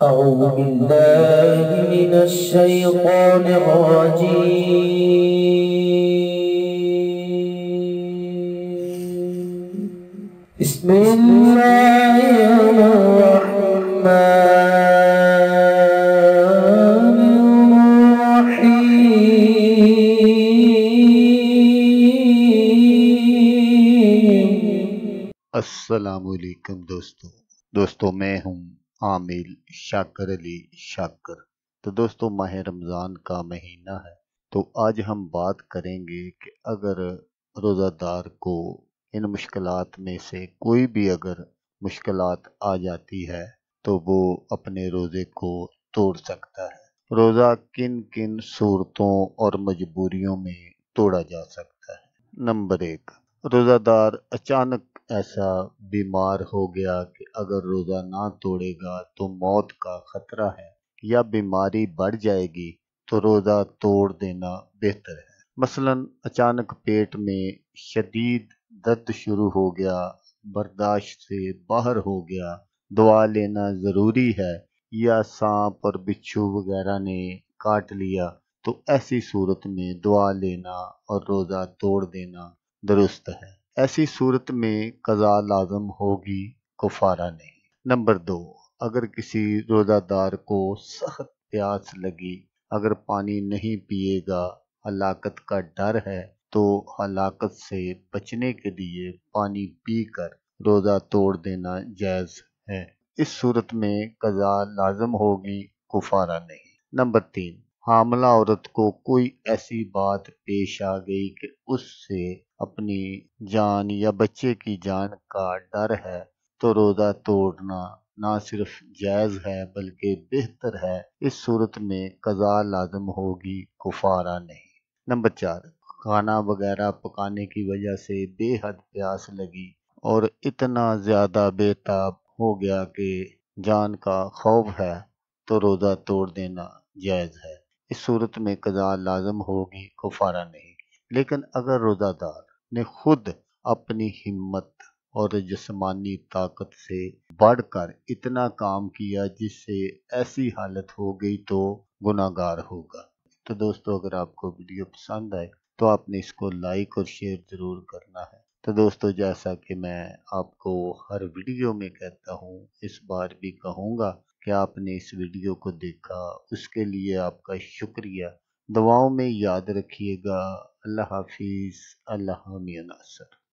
أعوذ بالله من الشيطان الرجيم. بسم الله الرحمن الرحيم. السلام علیکم دوستو میں ہوں عامل شاکر علی شاکر۔ تو دوستو ماہ رمضان کا مہینہ ہے، تو آج ہم بات کریں گے کہ اگر روزہ دار کو ان مشکلات میں سے کوئی بھی اگر مشکلات آ جاتی ہے تو وہ اپنے روزے کو توڑ سکتا ہے۔ روزہ کن کن صورتوں اور مجبوریوں میں توڑا جا سکتا ہے؟ نمبر 1، روزہ دار اچانک ایسا بیمار ہو گیا کہ اگر روزہ نہ توڑے گا تو موت کا خطرہ ہے یا بیماری بڑھ جائے گی تو روزہ توڑ دینا بہتر ہے۔ مثلا اچانک پیٹ میں شدید درد شروع ہو گیا، برداشت سے باہر ہو گیا، دعا لینا ضروری ہے، یا سانپ اور بچھو وغیرہ نے کاٹ لیا تو ایسی صورت میں دعا لینا اور روزہ توڑ دینا درست ہے۔ ایسی صورت میں قضا لازم ہوگی، کفارہ نہیں۔ نمبر 2، اگر کسی روزہ دار کو سخت پیاس لگی، اگر پانی نہیں پیے گا، ہلاکت کا ڈر ہے، تو ہلاکت سے بچنے کے لیے پانی پی کر روزہ توڑ دینا جائز ہے۔ اس صورت میں قضا لازم ہوگی، کفارہ نہیں۔ نمبر 3، حاملہ عورت کو کوئی ایسی بات پیش آ گئی کہ اس سے اپنی جان یا بچے کی جان کا ڈر ہے تو روزہ توڑنا نہ صرف جائز ہے بلکہ بہتر ہے۔ اس صورت میں قضا لازم ہوگی، کفارہ نہیں۔ نمبر 4، کھانا وغیرہ پکانے کی وجہ سے بے حد پیاس لگی اور اتنا زیادہ بے تاب ہو گیا کہ جان کا خوف ہے تو روزہ توڑ دینا جائز ہے۔ اس صورت میں قضا لازم ہوگی، کفارہ نہیں۔ لیکن اگر روزہ دار نے خود اپنی ہمت اور جسمانی طاقت سے بڑھ کر اتنا کام کیا جس سے ایسی حالت ہو گئی تو گناہ گار ہوگا۔ تو دوستو اگر آپ کو ویڈیو پسند آئے تو آپ نے اس کو لائک اور شیئر ضرور کرنا ہے۔ تو دوستو جیسا کہ میں آپ کو ہر ویڈیو میں کہتا ہوں، اس بار بھی کہوں گا کہ آپ نے اس ویڈیو کو دیکھا، اس کے لیے آپ کا شکریہ۔ دعاؤں میں یاد رکھیے گا۔ اللہ حافظ، اللہ حامی ناصر۔